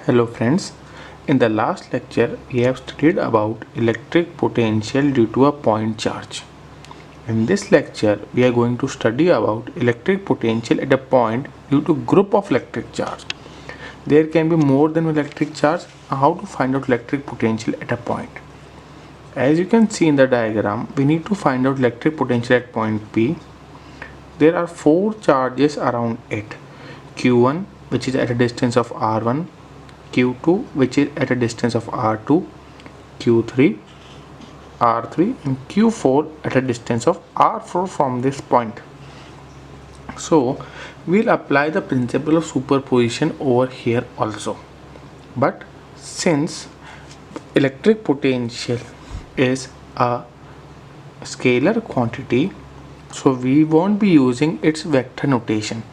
Hello friends, in the last lecture we have studied about electric potential due to a point charge. In this lecture we are going to study about electric potential at a point due to group of electric charge. There can be more than one electric charge. How to find out electric potential at a point? As you can see in the diagram, we need to find out electric potential at point P. There are four charges around it. Q1, which is at a distance of R1, Q2, which is at a distance of R2, Q3, R3 and Q4 at a distance of R4 from this point. So we'll apply the principle of superposition over here also. But since electric potential is a scalar quantity, so we won't be using its vector notation.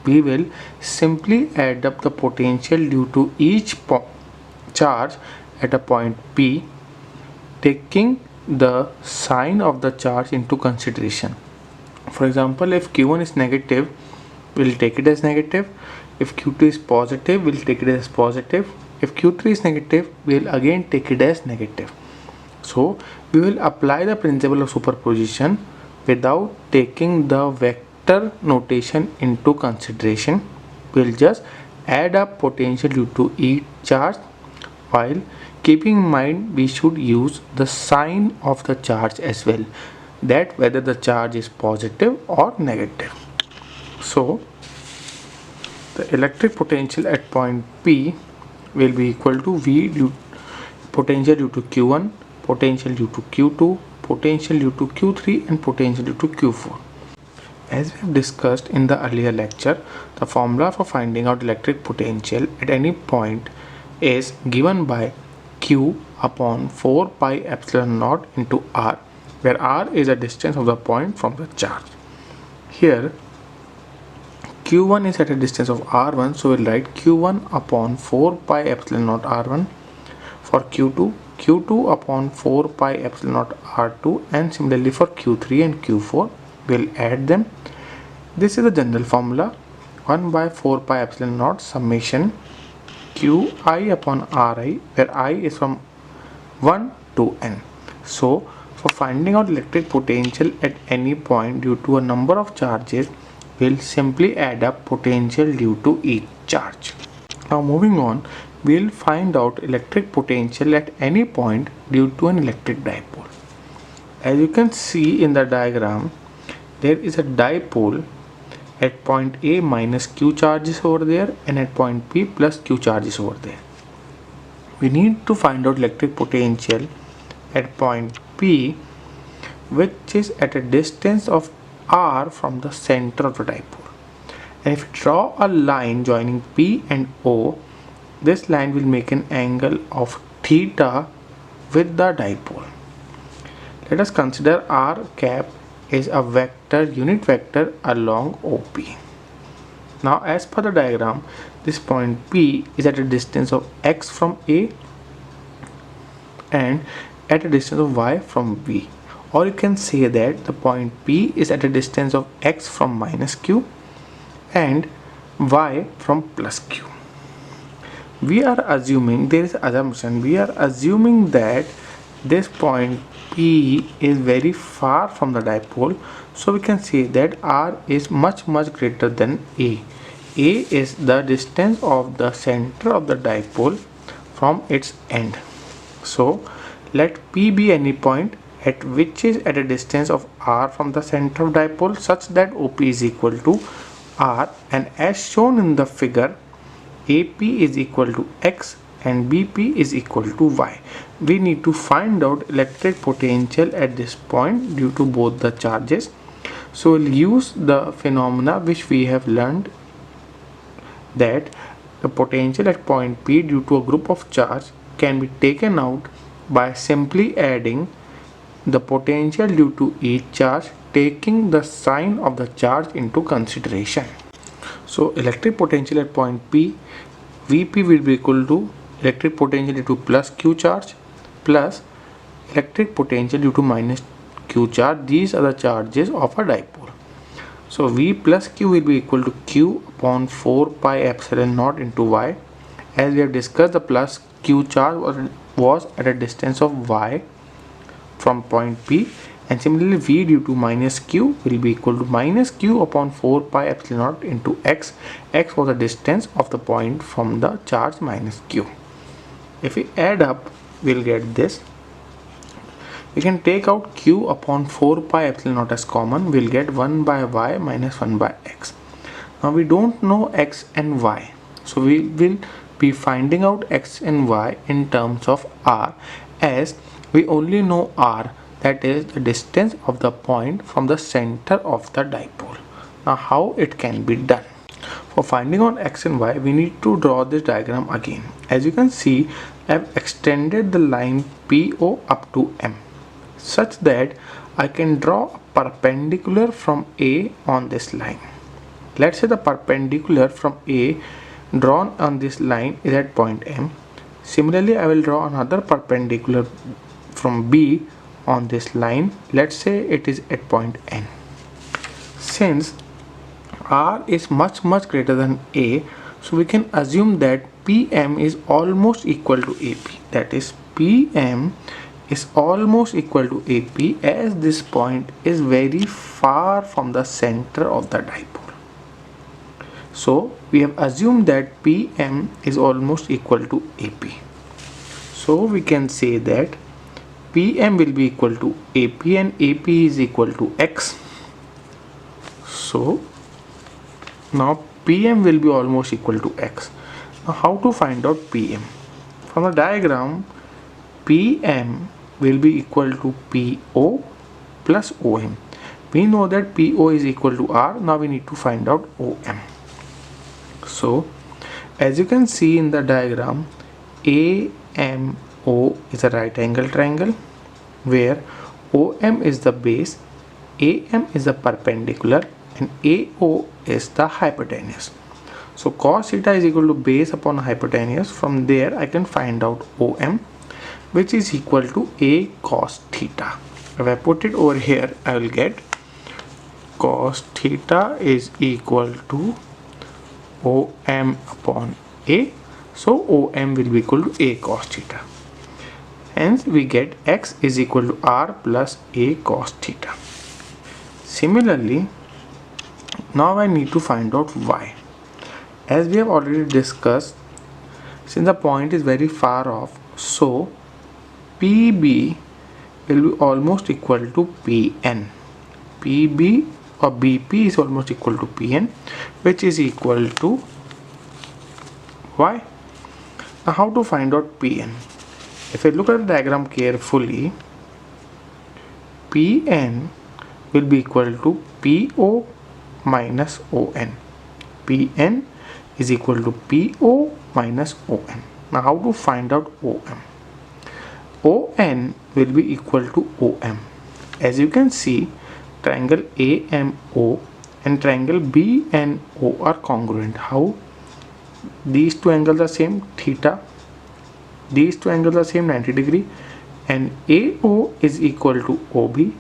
We will simply add up the potential due to each charge at a point P, taking the sign of the charge into consideration. For example, if Q1 is negative, we'll take it as negative. If Q2 is positive, we'll take it as positive. If Q3 is negative, we'll again take it as negative. So we will apply the principle of superposition without taking the vector notation into consideration. We'll just add up potential due to each charge, while keeping in mind we should use the sign of the charge as well, that whether the charge is positive or negative. So the electric potential at point P will be equal to V potential due to Q1, potential due to Q2, potential due to Q3 and potential due to Q4. As we have discussed in the earlier lecture, the formula for finding out electric potential at any point is given by Q upon 4 pi epsilon naught into R, where R is the distance of the point from the charge. Here Q1 is at a distance of R1, so we'll write Q1 upon 4 pi epsilon naught R1. For Q2, Q2 upon 4 pi epsilon naught R2, and similarly for Q3 and Q4, we'll add them. This is the general formula: 1 by 4 pi epsilon naught summation Qi upon Ri, where I is from 1 to n. So for finding out electric potential at any point due to a number of charges, we'll simply add up potential due to each charge. Now moving on, we'll find out electric potential at any point due to an electric dipole. As you can see in the diagram, there is a dipole at point A minus Q charges over there, and at point P plus Q charges over there. We need to find out electric potential at point P, which is at a distance of R from the center of the dipole. And if we draw a line joining P and O, this line will make an angle of theta with the dipole. Let us consider R cap is a vector, unit vector along OP. Now as per the diagram, this point P is at a distance of x from A and at a distance of y from V. Or you can say that the point P is at a distance of x from minus Q and y from plus Q. We are assuming, there is assumption, we are assuming that this point P is very far from the dipole, so we can say that R is much greater than A. A is the distance of the center of the dipole from its end. So let P be any point at which is at a distance of R from the center of dipole such that OP is equal to R, and as shown in the figure, AP is equal to X and BP is equal to Y. We need to find out electric potential at this point due to both the charges. So we'll use the phenomena which we have learned, that the potential at point P due to a group of charge can be taken out by simply adding the potential due to each charge, taking the sign of the charge into consideration. So electric potential at point P, Vp will be equal to electric potential due to plus Q charge plus electric potential due to minus Q charge. These are the charges of a dipole. So V plus Q will be equal to Q upon 4 pi epsilon naught into Y, As we have discussed, the plus q charge was at a distance of y from point P, and similarly v due to minus q will be equal to minus q upon 4 pi epsilon naught into x. X was the distance of the point from the charge minus q. If we add up, we'll get this. We can take out q upon 4 pi epsilon naught as common. We'll get 1 by y minus 1 by x. Now we don't know x and y, so we will be finding out x and y in terms of r, as we only know r, that is the distance of the point from the center of the dipole. Now how it can be done? For finding out x and y, we need to draw this diagram again. As you can see, I have extended the line PO up to M such that I can draw a perpendicular from A on this line. Let's say the perpendicular from A drawn on this line is at point M. Similarly, I will draw another perpendicular from B on this line. Let's say it is at point N. Since R is much greater than A, so we can assume that PM is almost equal to AP. That is, PM is almost equal to AP, as this point is very far from the center of the dipole. So we have assumed that PM is almost equal to AP. So we can say that PM will be equal to AP and AP is equal to X. So now PM will be almost equal to X. Now how to find out PM? From the diagram, PM will be equal to PO plus OM. We know that PO is equal to R. Now we need to find out OM. So as you can see in the diagram, AMO is a right angle triangle where OM is the base, AM is the perpendicular, and AO is the hypotenuse. So cos theta is equal to base upon hypotenuse. From there I can find out OM, which is equal to A cos theta. If I put it over here, I will get cos theta is equal to OM upon A. So OM will be equal to A cos theta. Hence we get X is equal to R plus A cos theta. Similarly, now I need to find out Y. As we have already discussed, since the point is very far off, so PB will be almost equal to PN. PB or BP is almost equal to PN, which is equal to Y. Now how to find out PN? If I look at the diagram carefully, PN will be equal to PO minus ON. PN is equal to PO minus ON. Now how to find out OM? ON will be equal to OM. As you can see, triangle AMO and triangle BNO are congruent. How? These two angles are same, theta. These two angles are same, 90 degree, and AO is equal to OB.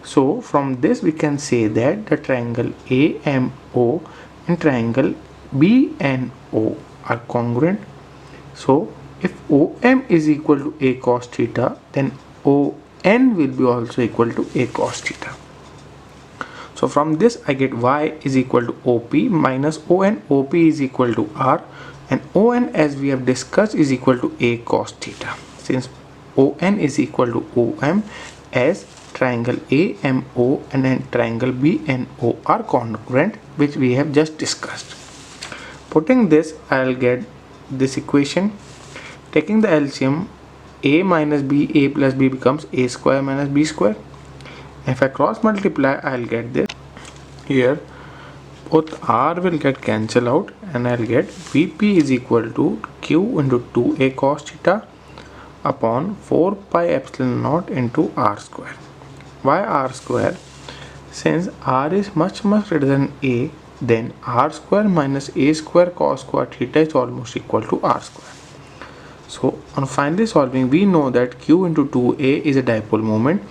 So from this we can say that the triangle AMO and triangle BNO are congruent. So if OM is equal to A cos theta, then ON will be also equal to A cos theta. So from this I get Y is equal to OP minus ON. OP is equal to R, and ON, as we have discussed, is equal to A cos theta. Since ON is equal to OM, as triangle AMO and then triangle BNO are congruent, which we have just discussed. Putting this, I'll get this equation. Taking the LCM, A minus B, A plus B becomes A square minus B square. If I cross multiply, I'll get this. Here both R will get cancelled out, and I'll get VP is equal to Q into 2A cos theta upon 4 pi epsilon naught into R square. Why R square? Since R is much greater than A, then R square minus A square cos square theta is almost equal to R square. So on finally solving, we know that Q into 2A is a dipole moment.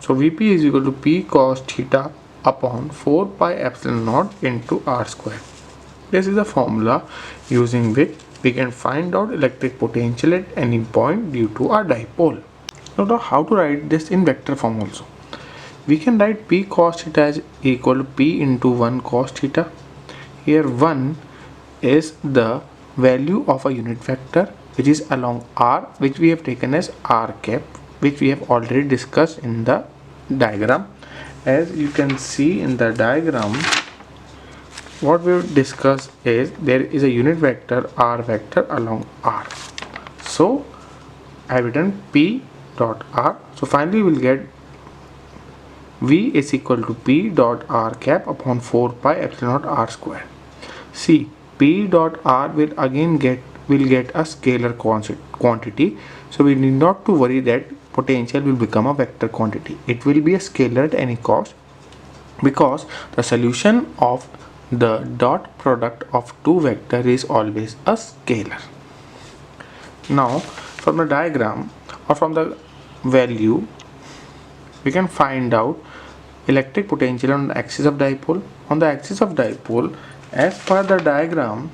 So Vp is equal to P cos theta upon 4 pi epsilon naught into R square. This is the formula using which we can find out electric potential at any point due to a dipole. Now how to write this in vector form also? We can write P cos theta as equal to P into 1 cos theta. Here 1 is the value of a unit vector which is along R, which we have taken as R cap, which we have already discussed in the diagram. As you can see in the diagram, what we will discuss is there is a unit vector R vector along R. So I have written P dot R. So finally we will get V is equal to P dot R cap upon 4 pi epsilon naught R square. See, P dot R will again get a scalar quantity, so we need not to worry that potential will become a vector quantity. It will be a scalar at any cost, because the solution of the dot product of two vector is always a scalar. Now from the diagram or from the value, we can find out electric potential on the axis of dipole. On the axis of dipole, as per the diagram,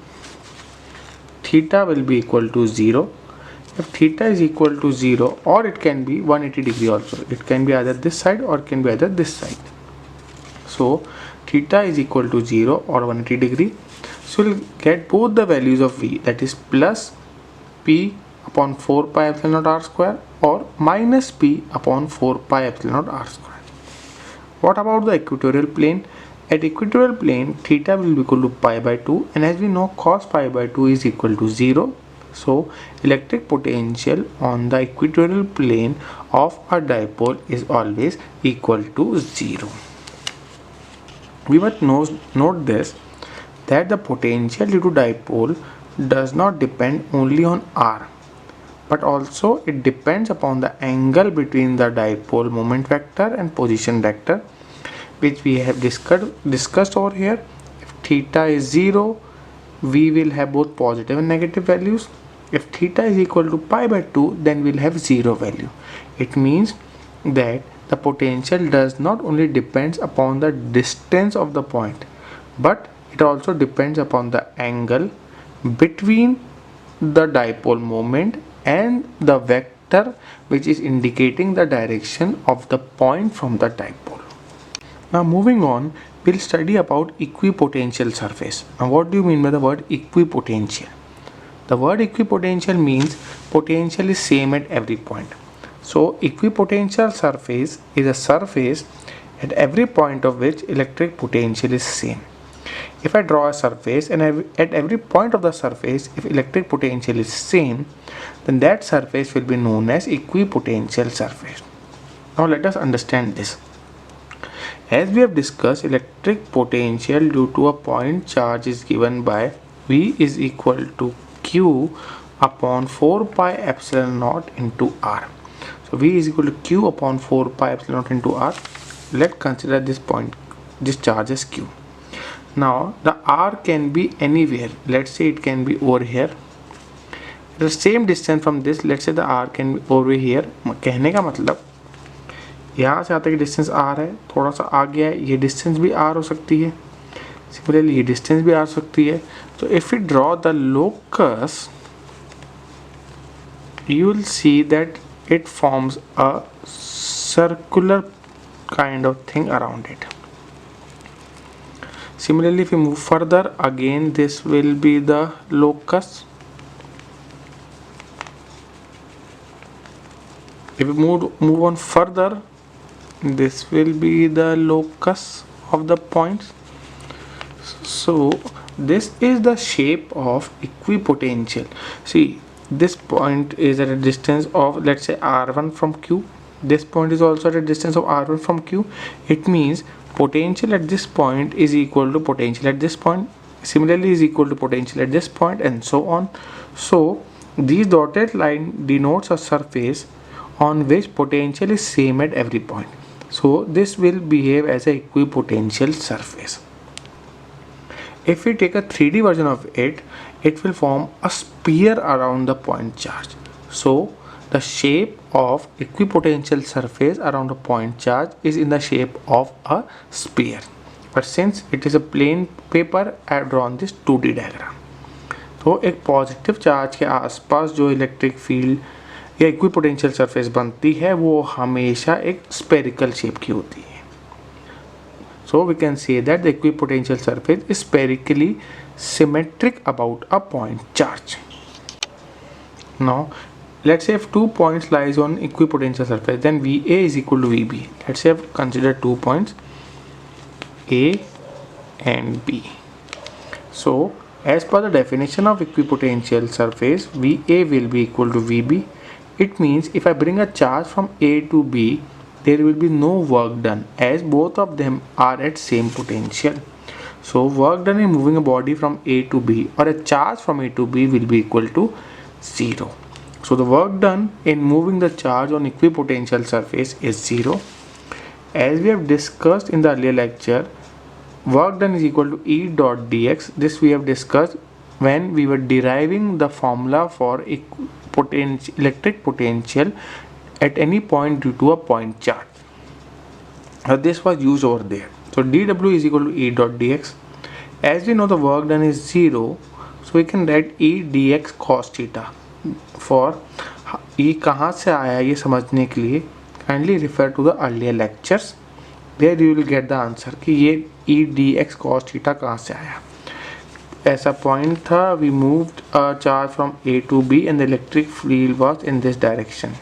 theta will be equal to 0. If theta is equal to 0, or it can be 180 degree also, it can be either this side or it can be either this side. So theta is equal to 0 or 180 degree. So we'll get both the values of V, that is plus P upon 4 pi epsilon naught R square or minus P upon 4 pi epsilon naught R square. What about the equatorial plane? At equatorial plane, theta will be equal to pi by 2, and as we know, cos pi by 2 is equal to 0. So electric potential on the equatorial plane of a dipole is always equal to 0. We must note this, that the potential due to dipole does not depend only on R, but also it depends upon the angle between the dipole moment vector and position vector, which we have discussed over here. If theta is 0, we will have both positive and negative values. If theta is equal to pi by 2, then we'll have 0 value. It means that the potential does not only depends upon the distance of the point, but it also depends upon the angle between the dipole moment and the vector which is indicating the direction of the point from the dipole. Now moving on, we'll study about equipotential surface. Now what do you mean by the word equipotential? The word equipotential means potential is same at every point. So equipotential surface is a surface at every point of which electric potential is same. If I draw a surface and at every point of the surface, if electric potential is same, then that surface will be known as equipotential surface. Now let us understand this. As we have discussed, electric potential due to a point charge is given by V is equal to Q upon 4 pi epsilon naught into R. So V is equal to Q upon 4 pi epsilon naught into R. Let's consider this charge as Q. Now the R can be anywhere. Let's say it can be over here. The same distance from this, let's say the R can be over here. कहने का मतलब यहाँ से आता है कि distance R है, थोड़ा सा आगे है, ये डिस्टेंस भी R हो सकती है, सिमिलरली ये डिस्टेंस भी R हो सकती है. So if we draw the locus, you will see that it forms a circular kind of thing around it. Similarly, if we move further, again this will be the locus. If we move on further, this will be the locus of the points. So this is the shape of equipotential. See, this point is at a distance of, let's say, R1 from Q. This point is also at a distance of R1 from Q. It means potential at this point is equal to potential at this point, similarly is equal to potential at this point, and so on. So these dotted line denotes a surface on which potential is same at every point. So this will behave as a equipotential surface. If we take a 3D version of it, it will form a sphere around the point charge. So the shape of equipotential surface around a point charge is in the shape of a sphere. But since it is a plain paper, I have drawn this 2D diagram. तो एक positive charge के आसपास जो electric field या equipotential surface बनती है वो हमेशा एक स्पेरिकल शेप की होती है. So we can say that the equipotential surface is spherically symmetric about a point charge. Now let's say if 2 points lies on equipotential surface, then VA is equal to VB. Let's say I've considered 2 points A and B. So as per the definition of equipotential surface, VA will be equal to VB. It means if I bring a charge from A to B, there will be no work done as both of them are at same potential. So work done in moving a body from A to B or a charge from A to B will be equal to 0. So the work done in moving the charge on equipotential surface is 0. As we have discussed in the earlier lecture, work done is equal to E dot dx. This we have discussed when we were deriving the formula for electric potential at any point due to a point charge. This was used over there. So dw is equal to E dot dx. As we know the work done is 0, so we can write E dx cos theta. For E कहाँ से आया ये समझने के लिए kindly refer to the earlier lectures. There you will get the answer कि ये E dx cos theta कहाँ से आया. ऐसा point था, we moved a charge from A to B and the electric field was in this direction.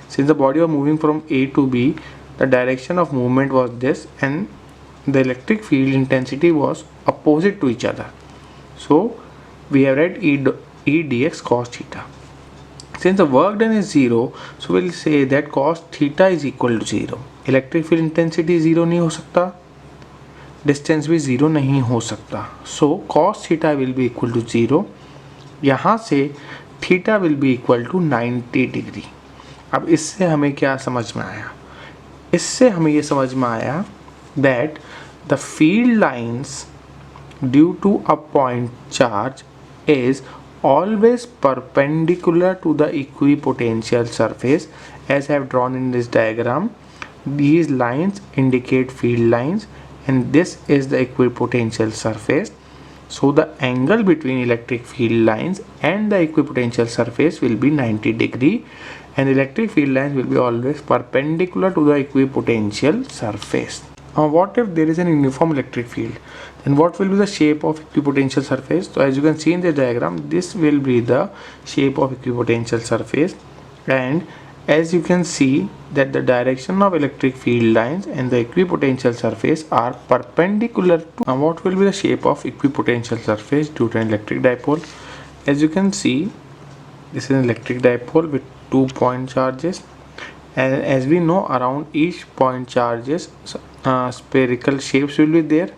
Since the body was moving from A to B, the direction of movement was this and the electric field intensity was opposite to each other. So we have read E dx cos theta. Since the work done is 0, so we'll say that cos theta is equal to 0. Electric field intensity 0 नहीं हो सकता, distance भी 0 नहीं हो सकता. So cos theta will be equal to 0. यहाँ से theta will be equal to 90 degree. अब इससे हमें क्या समझ में आया? इससे हमें ये समझ में आया that the field lines due to a point charge is always perpendicular to the equipotential surface. As I have drawn in this diagram, these lines indicate field lines and this is the equipotential surface. So the angle between electric field lines and the equipotential surface will be 90 degree and electric field lines will be always perpendicular to the equipotential surface. Now what if there is an uniform electric field? Then what will be the shape of equipotential surface? So as you can see in the diagram, this will be the shape of equipotential surface, and as you can see that the direction of electric field lines and the equipotential surface are perpendicular to. Now what will be the shape of equipotential surface due to an electric dipole? As you can see, this is an electric dipole with 2 point charges, and as we know around each point charges spherical shapes will be there.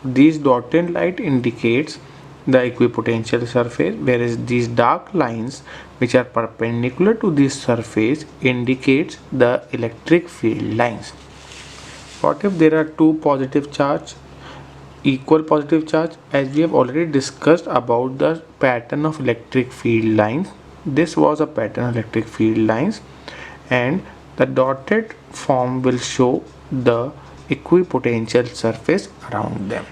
These dotted light indicates the equipotential surface, whereas these dark lines which are perpendicular to this surface indicates the electric field lines. What if there are two positive charge, equal positive charge? As we have already discussed about the pattern of electric field lines, this was a pattern of electric field lines and the dotted form will show the equipotential surface around them.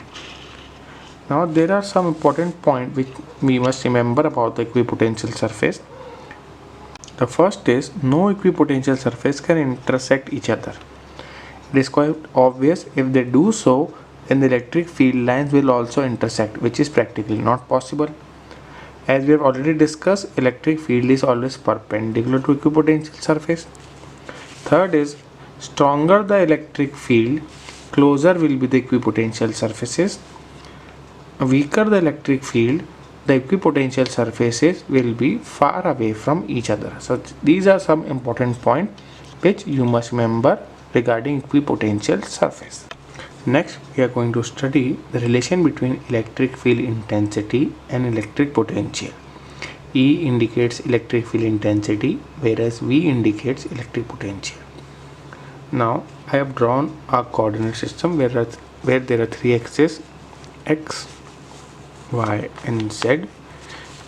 Now there are some important points which we must remember about the equipotential surface. The first is no equipotential surface can intersect each other. It is quite obvious if they do so, then the electric field lines will also intersect, which is practically not possible. As we have already discussed, electric field is always perpendicular to equipotential surface. Third is stronger the electric field, closer will be the equipotential surfaces. Weaker the electric field, the equipotential surfaces will be far away from each other. So these are some important points which you must remember regarding equipotential surface. Next we are going to study the relation between electric field intensity and electric potential. E indicates electric field intensity whereas V indicates electric potential. Now I have drawn a coordinate system where there are three axes x, y and z.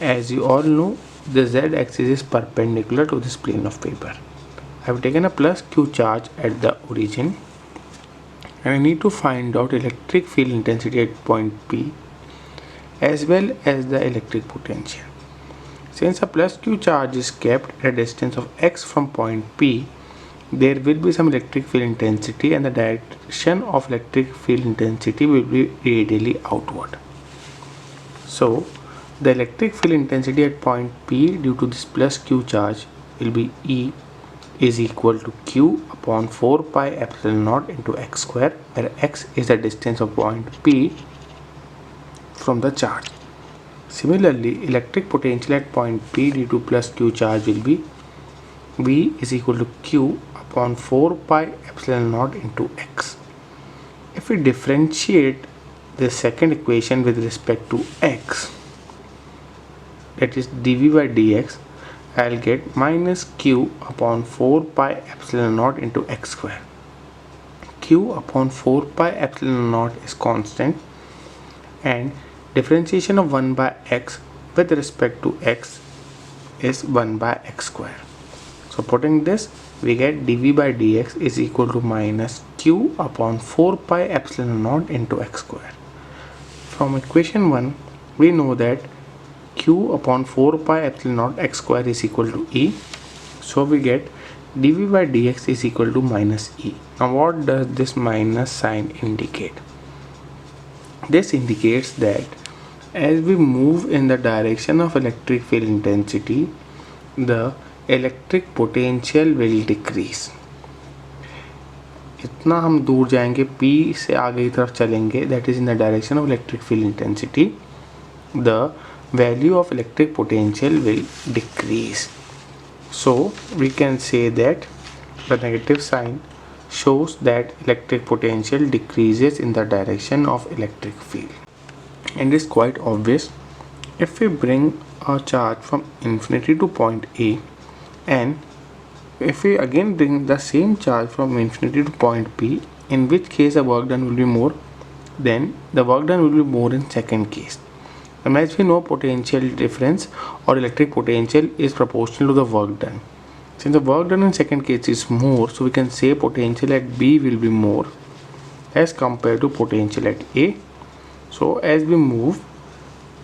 As you all know, the z axis is perpendicular to this plane of paper. I have taken a plus q charge at the origin and I need to find out electric field intensity at point P as well as the electric potential. Since a plus q charge is kept at a distance of x from point P, there will be some electric field intensity and the direction of electric field intensity will be radially outward. So the electric field intensity at point P due to this plus q charge will be E is equal to q upon 4 pi epsilon naught into x square, where x is the distance of point P from the charge. Similarly, electric potential at point P due to plus q charge will be V is equal to q upon 4 pi epsilon naught into x. If we differentiate the second equation with respect to x, that is dv by dx, I'll get minus q upon 4 pi epsilon naught into x square. Q upon 4 pi epsilon naught is constant and differentiation of 1 by x with respect to x is 1 by x square. So putting this, we get dv by dx is equal to minus q upon 4 pi epsilon naught into x square. From equation 1, we know that q upon 4 pi epsilon naught x square is equal to E. So we get dv by dx is equal to minus E. Now what does this minus sign indicate? This indicates that as we move in the direction of electric field intensity, the electric potential will decrease. इतना हम दूर जाएंगे P से आगे की तरफ चलेंगे, that is in the direction of electric field intensity, the value of electric potential will decrease. So we can say that the negative sign shows that electric potential decreases in the direction of electric field. And it's quite obvious. If we bring a charge from infinity to point A, and if we again bring the same charge from infinity to point P, in which case the work done will be more, then the work done will be more in second case. And as we know, potential difference or electric potential is proportional to the work done. Since the work done in second case is more, so we can say potential at B will be more as compared to potential at A. So as we move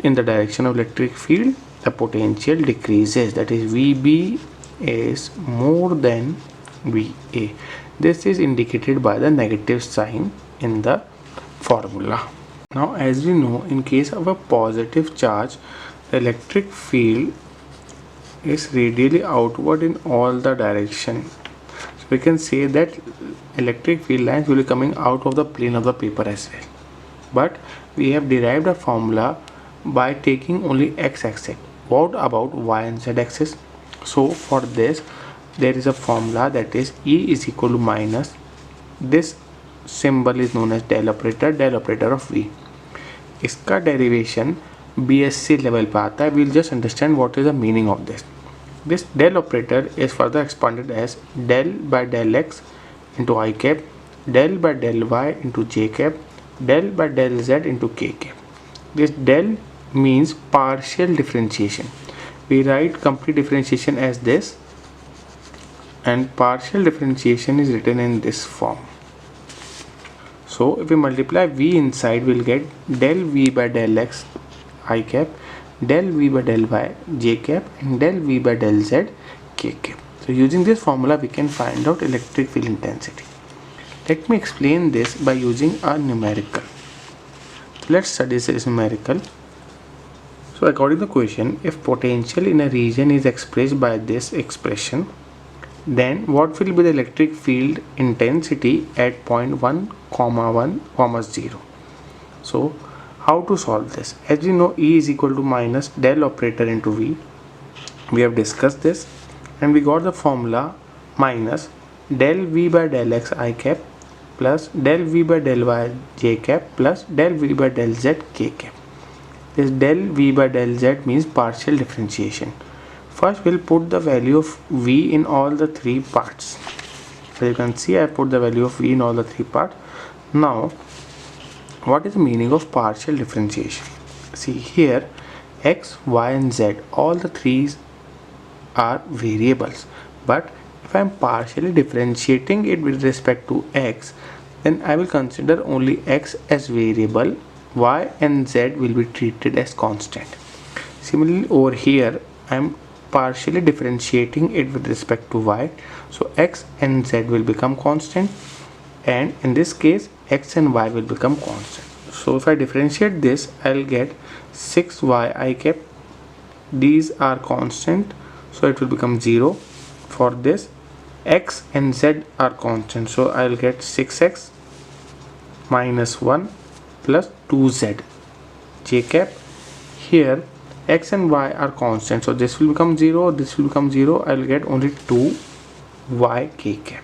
in the direction of electric field, the potential decreases, that is VB is more than VA. This is indicated by the negative sign in the formula. Now as we know, in case of a positive charge, the electric field is radially outward in all the direction. So we can say that electric field lines will be coming out of the plane of the paper as well. But we have derived a formula by taking only x-axis. What about y and z axis? So for this, there is a formula, that is E is equal to minus, this symbol is known as del operator of V. इसका derivation BSc level पे आता है. We'll just understand what is the meaning of this. This del operator is further expanded as del by del x into I cap, del by del y into j cap, del by del z into k cap. This del means partial differentiation. We write complete differentiation as this, and partial differentiation is written in this form. So if we multiply V inside, we'll get del V by del x I cap, del V by del y j cap, and del V by del z k cap. So using this formula, we can find out electric field intensity. Let me explain this by using a numerical. So let's study this numerical. So according to the question, if potential in a region is expressed by this expression, then what will be the electric field intensity at point 1, 1, 0? So how to solve this? As we know, E is equal to minus del operator into V. We have discussed this and we got the formula minus del V by del x I cap plus del V by del y j cap plus del V by del z k cap. This del V by del z means partial differentiation. First we'll put the value of V in all the three parts. So you can see I put the value of V in all the three parts. Now what is the meaning of partial differentiation? See here, x, y and z, all the three are variables, but if I am partially differentiating it with respect to x, then I will consider only x as variable y and z will be treated as constant. Similarly over here I am partially differentiating it with respect to y, so x and z will become constant, and in this case x and y will become constant. So if I differentiate this, I'll get 6y I cap, these are constant, so it will become 0. For this, x and z are constant, so I'll get 6x minus 1 plus 2z j cap. Here x and y are constant, so this will become 0, this will become 0, I'll get only 2y k cap.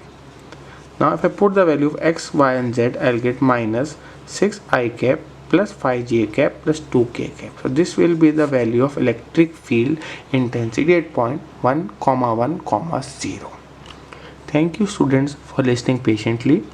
Now if I put the value of x, y and z, I'll get minus 6i cap plus 5j cap plus 2k cap. So this will be the value of electric field intensity at point 1, 1, 0. Thank you students for listening patiently.